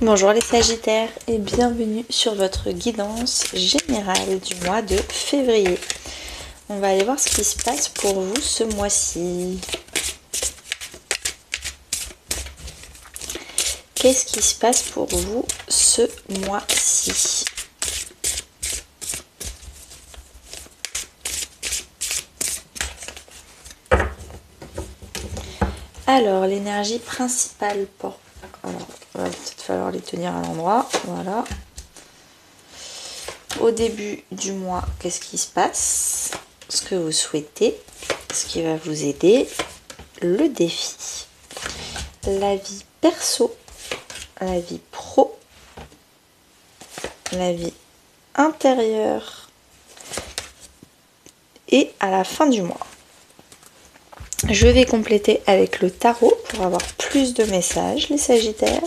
Bonjour les Sagittaires et bienvenue sur votre guidance générale du mois de février. On va aller voir ce qui se passe pour vous ce mois-ci. Qu'est-ce qui se passe pour vous ce mois-ci? Alors, l'énergie principale pour... Alors, il va peut-être falloir les tenir à l'endroit. Voilà. Au début du mois, qu'est-ce qui se passe? Ce que vous souhaitez, ce qui va vous aider, le défi, la vie perso, la vie pro, la vie intérieure et à la fin du mois. Je vais compléter avec le tarot pour avoir plus de messages, les Sagittaires.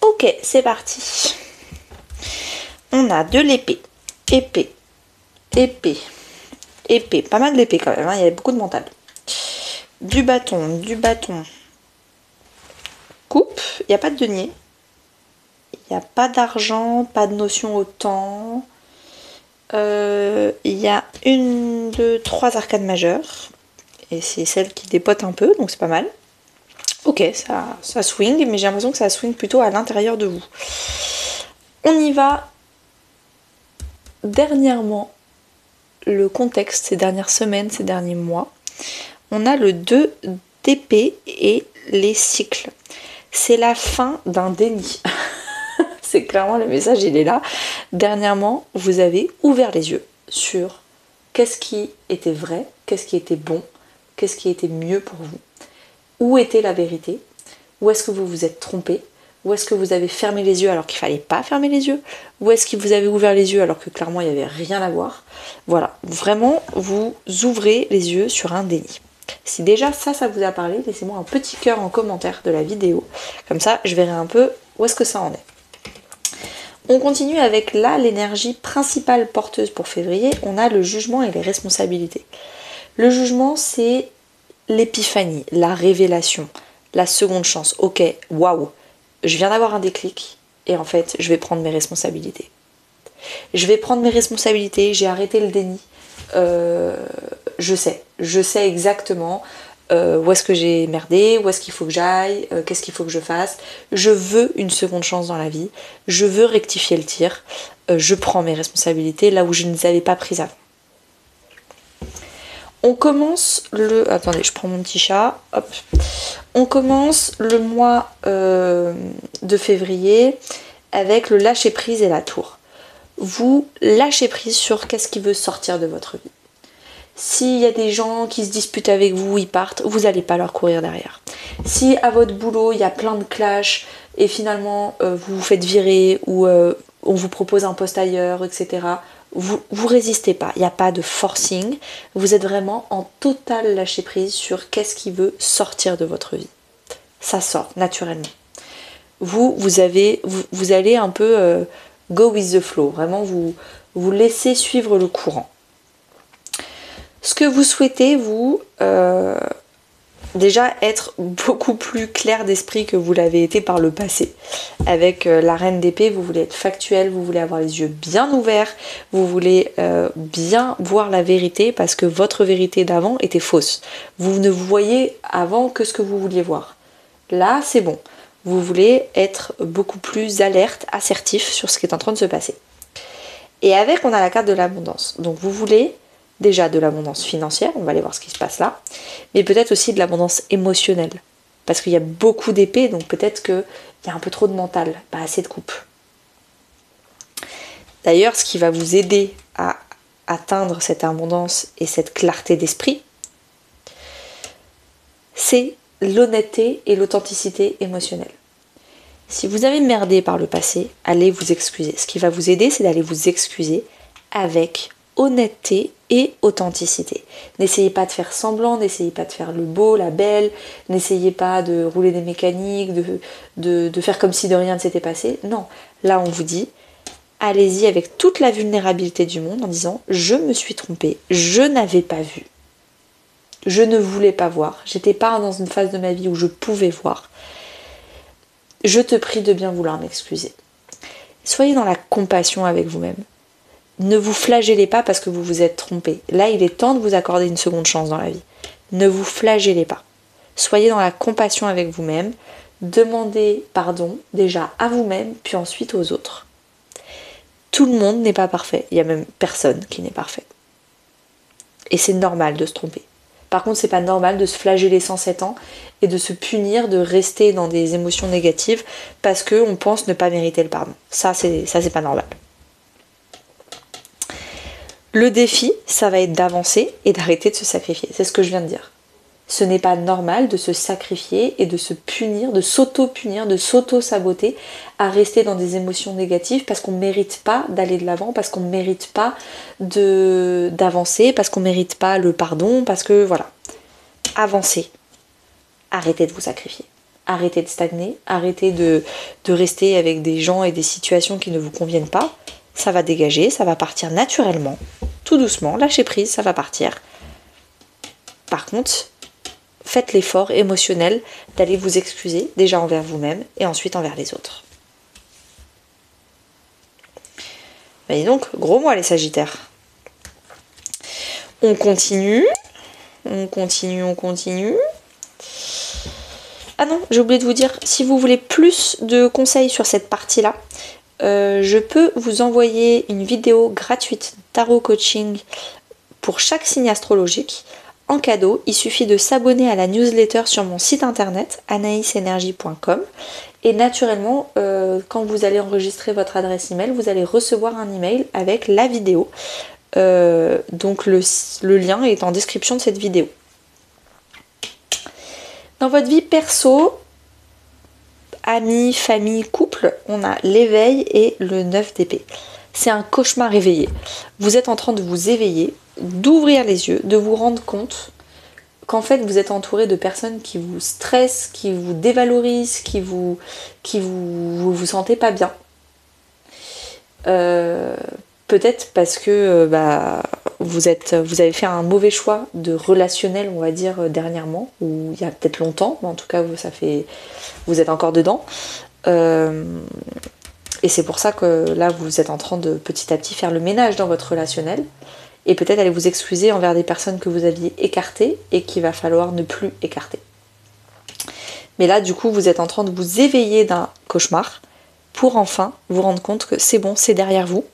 Ok, c'est parti. On a de l'épée, épée, épée, épée, pas mal d'épée quand même, hein, il y a beaucoup de mental. Du bâton, coupe, il n'y a pas de denier, il n'y a pas d'argent, pas de notion au temps. Il y a 1, 2, 3 arcades majeures, et c'est celle qui dépote un peu, donc c'est pas mal. Ok, ça swing, mais j'ai l'impression que ça swing plutôt à l'intérieur de vous. On y va. Dernièrement, le contexte, ces dernières semaines, ces derniers mois, on a le 2 d'épée et les cycles. C'est la fin d'un déni. C'est clairement le message, il est là. Dernièrement, vous avez ouvert les yeux sur qu'est-ce qui était vrai, qu'est-ce qui était bon, qu'est-ce qui était mieux pour vous. Où était la vérité? Où est-ce que vous vous êtes trompé? Où est-ce que vous avez fermé les yeux alors qu'il fallait pas fermer les yeux? Où est-ce que vous avez ouvert les yeux alors que clairement il n'y avait rien à voir? Voilà, vraiment vous ouvrez les yeux sur un déni. Si déjà ça vous a parlé, laissez-moi un petit cœur en commentaire de la vidéo. Comme ça, je verrai un peu où est-ce que ça en est. On continue avec là l'énergie principale porteuse pour février. On a le jugement et les responsabilités. Le jugement, c'est l'épiphanie, la révélation, la seconde chance. Ok, waouh! Je viens d'avoir un déclic et en fait, je vais prendre mes responsabilités. Je vais prendre mes responsabilités, j'ai arrêté le déni. Je sais exactement où est-ce que j'ai merdé, où est-ce qu'il faut que j'aille, qu'est-ce qu'il faut que je fasse. Je veux une seconde chance dans la vie, je veux rectifier le tir, je prends mes responsabilités là où je ne les avais pas prises avant. On commence le... Attendez, je prends mon petit chat. Hop. On commence le mois de février avec le lâcher prise et la tour. Vous lâchez prise sur qu'est-ce qui veut sortir de votre vie. S'il y a des gens qui se disputent avec vous, ils partent, vous n'allez pas leur courir derrière. Si à votre boulot, il y a plein de clashs et finalement vous vous faites virer ou on vous propose un poste ailleurs, etc., vous résistez pas, il n'y a pas de forcing, vous êtes vraiment en total lâcher prise sur qu'est-ce qui veut sortir de votre vie. Ça sort naturellement. Vous allez un peu go with the flow, vraiment vous laissez suivre le courant. Ce que vous souhaitez, vous, déjà être beaucoup plus clair d'esprit que vous l'avez été par le passé. Avec la reine d'épée, vous voulez être factuel, vous voulez avoir les yeux bien ouverts, vous voulez bien voir la vérité parce que votre vérité d'avant était fausse. Vous ne voyez avant que ce que vous vouliez voir. Là, c'est bon. Vous voulez être beaucoup plus alerte, assertif sur ce qui est en train de se passer. Et avec, on a la carte de l'abondance. Donc vous voulez déjà de l'abondance financière, on va aller voir ce qui se passe là, mais peut-être aussi de l'abondance émotionnelle. Parce qu'il y a beaucoup d'épées, donc peut-être qu'il y a un peu trop de mental, pas assez de coupe. D'ailleurs, ce qui va vous aider à atteindre cette abondance et cette clarté d'esprit, c'est l'honnêteté et l'authenticité émotionnelle. Si vous avez merdé par le passé, allez vous excuser. Ce qui va vous aider, c'est d'aller vous excuser avec honnêteté et authenticité. N'essayez pas de faire semblant, n'essayez pas de faire le beau, la belle, n'essayez pas de rouler des mécaniques, de faire comme si de rien ne s'était passé. Non, là on vous dit, allez-y avec toute la vulnérabilité du monde en disant « Je me suis trompée, je n'avais pas vu, je ne voulais pas voir, j'étais pas dans une phase de ma vie où je pouvais voir. Je te prie de bien vouloir m'excuser. » Soyez dans la compassion avec vous-même. Ne vous flagellez pas parce que vous vous êtes trompé. Là, il est temps de vous accorder une seconde chance dans la vie. Ne vous flagellez pas. Soyez dans la compassion avec vous-même. Demandez pardon déjà à vous-même, puis ensuite aux autres. Tout le monde n'est pas parfait. Il n'y a même personne qui n'est parfait. Et c'est normal de se tromper. Par contre, c'est pas normal de se flageller 107 ans et de se punir, de rester dans des émotions négatives parce qu'on pense ne pas mériter le pardon. Ça, c'est pas normal. Le défi, ça va être d'avancer et d'arrêter de se sacrifier. C'est ce que je viens de dire. Ce n'est pas normal de se sacrifier et de se punir, de s'auto-punir, de s'auto-saboter à rester dans des émotions négatives parce qu'on ne mérite pas d'aller de l'avant, parce qu'on ne mérite pas d'avancer, parce qu'on ne mérite pas le pardon, parce que voilà. Avancez. Arrêtez de vous sacrifier. Arrêtez de stagner, arrêtez de rester avec des gens et des situations qui ne vous conviennent pas. Ça va dégager, ça va partir naturellement, tout doucement, lâchez prise, ça va partir. Par contre, faites l'effort émotionnel d'aller vous excuser, déjà envers vous-même et ensuite envers les autres. Et donc, gros mois les Sagittaires. On continue. Ah non, j'ai oublié de vous dire, si vous voulez plus de conseils sur cette partie-là, je peux vous envoyer une vidéo gratuite tarot coaching pour chaque signe astrologique en cadeau. Il suffit de s'abonner à la newsletter sur mon site internet anaïsenergie.com et naturellement quand vous allez enregistrer votre adresse email, vous allez recevoir un email avec la vidéo. Donc le lien est en description de cette vidéo. Dans votre vie perso, amis, famille, couple, on a l'éveil et le 9 d'épée. C'est un cauchemar éveillé. Vous êtes en train de vous éveiller, d'ouvrir les yeux, de vous rendre compte qu'en fait vous êtes entouré de personnes qui vous stressent, qui vous dévalorisent, qui vous sentez pas bien. Peut-être parce que vous avez fait un mauvais choix de relationnel, on va dire, dernièrement, ou il y a peut-être longtemps, mais en tout cas vous êtes encore dedans. Et c'est pour ça que là vous êtes en train de petit à petit faire le ménage dans votre relationnel et peut-être aller vous excuser envers des personnes que vous aviez écartées et qu'il va falloir ne plus écarter. Mais là du coup vous êtes en train de vous éveiller d'un cauchemar pour enfin vous rendre compte que c'est bon, c'est derrière vous.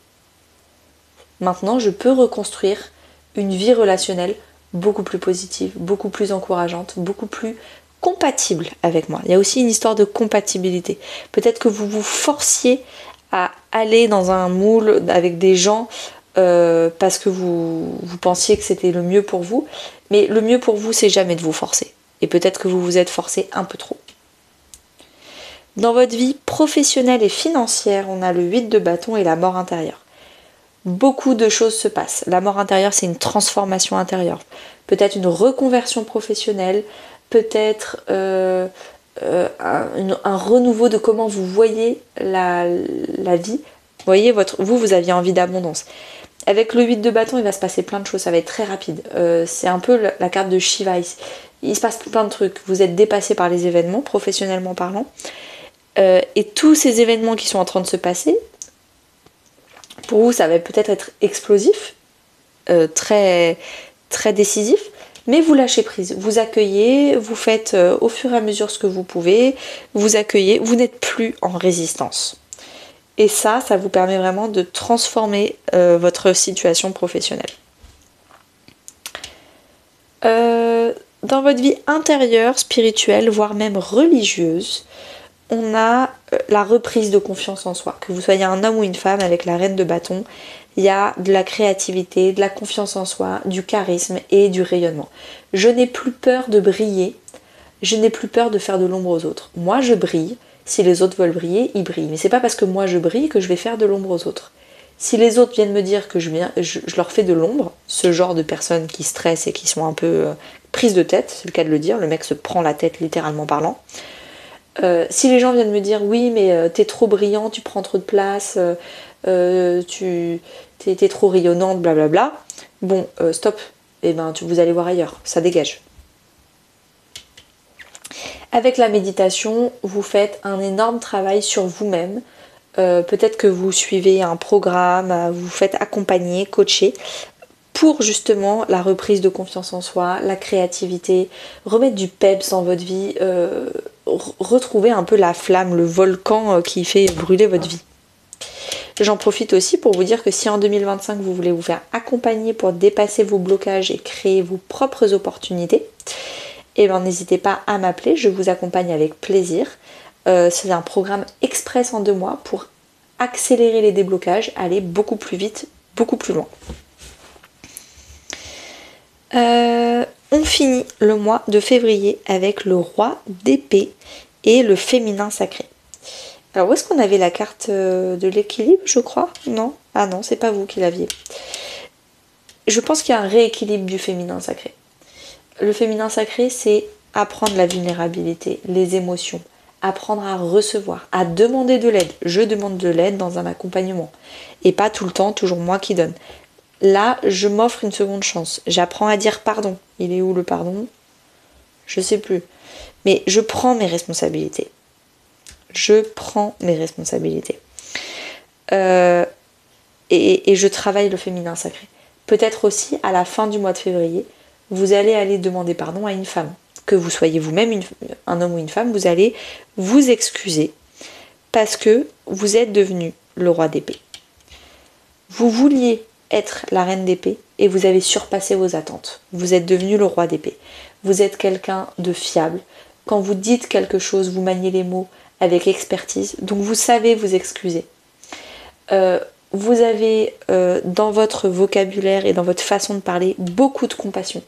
Maintenant, je peux reconstruire une vie relationnelle beaucoup plus positive, beaucoup plus encourageante, beaucoup plus compatible avec moi. Il y a aussi une histoire de compatibilité. Peut-être que vous vous forciez à aller dans un moule avec des gens parce que vous pensiez que c'était le mieux pour vous. Mais le mieux pour vous, c'est jamais de vous forcer. Et peut-être que vous vous êtes forcé un peu trop. Dans votre vie professionnelle et financière, on a le 8 de bâton et la mort intérieure. Beaucoup de choses se passent. La mort intérieure, c'est une transformation intérieure. Peut-être une reconversion professionnelle, peut-être un renouveau de comment vous voyez la vie. Vous voyez, vous aviez envie d'abondance. Avec le 8 de bâton, il va se passer plein de choses, ça va être très rapide. C'est un peu la carte de Shiva. Il se passe plein de trucs. Vous êtes dépassé par les événements, professionnellement parlant. Et tous ces événements qui sont en train de se passer, pour vous, ça va peut-être être explosif, très, très décisif, mais vous lâchez prise, vous accueillez, vous faites au fur et à mesure ce que vous pouvez, vous accueillez, vous n'êtes plus en résistance. Et ça vous permet vraiment de transformer votre situation professionnelle. Dans votre vie intérieure, spirituelle, voire même religieuse, on a la reprise de confiance en soi. Que vous soyez un homme ou une femme avec la reine de bâton, il y a de la créativité, de la confiance en soi, du charisme et du rayonnement. Je n'ai plus peur de briller, je n'ai plus peur de faire de l'ombre aux autres. Moi je brille, si les autres veulent briller, ils brillent. Mais c'est pas parce que moi je brille que je vais faire de l'ombre aux autres. Si les autres viennent me dire que je leur fais de l'ombre, ce genre de personnes qui stressent et qui sont un peu prises de tête, c'est le cas de le dire, le mec se prend la tête littéralement parlant. Si les gens viennent me dire oui mais t'es trop brillant, tu prends trop de place, t'es trop rayonnante, blablabla, bon stop, et ben vous allez voir ailleurs, ça dégage. Avec la méditation, vous faites un énorme travail sur vous-même. Peut-être que vous suivez un programme, vous faites accompagner, coacher pour justement la reprise de confiance en soi, la créativité, remettre du peps dans votre vie, retrouver un peu la flamme, le volcan qui fait brûler votre vie. J'en profite aussi pour vous dire que si en 2025 vous voulez vous faire accompagner pour dépasser vos blocages et créer vos propres opportunités, eh ben n'hésitez pas à m'appeler, je vous accompagne avec plaisir. C'est un programme express en 2 mois pour accélérer les déblocages, aller beaucoup plus vite, beaucoup plus loin. On finit le mois de février avec le roi d'épée et le féminin sacré. Alors où est-ce qu'on avait la carte de l'équilibre, je crois? Non? Ah non, c'est pas vous qui l'aviez. Je pense qu'il y a un rééquilibre du féminin sacré. Le féminin sacré, c'est apprendre la vulnérabilité, les émotions, apprendre à recevoir, à demander de l'aide. Je demande de l'aide dans un accompagnement. Et pas tout le temps, toujours moi qui donne. Là, je m'offre une seconde chance. J'apprends à dire pardon. Il est où le pardon? Je sais plus. Mais je prends mes responsabilités. Je prends mes responsabilités. Et je travaille le féminin sacré. Peut-être aussi, à la fin du mois de février, vous allez aller demander pardon à une femme. Que vous soyez vous-même un homme ou une femme, vous allez vous excuser parce que vous êtes devenu le roi d'épée. Vous vouliez être la reine d'épée et vous avez surpassé vos attentes. Vous êtes devenu le roi d'épée. Vous êtes quelqu'un de fiable. Quand vous dites quelque chose, vous maniez les mots avec expertise. Donc vous savez vous excuser. Vous avez dans votre vocabulaire et dans votre façon de parler beaucoup de compassion.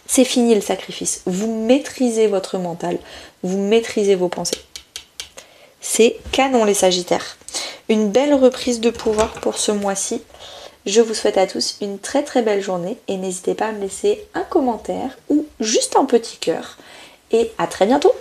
C'est fini le sacrifice. Vous maîtrisez votre mental. Vous maîtrisez vos pensées. C'est canon les Sagittaires. Une belle reprise de pouvoir pour ce mois-ci. Je vous souhaite à tous une très très belle journée et n'hésitez pas à me laisser un commentaire ou juste un petit cœur. Et à très bientôt!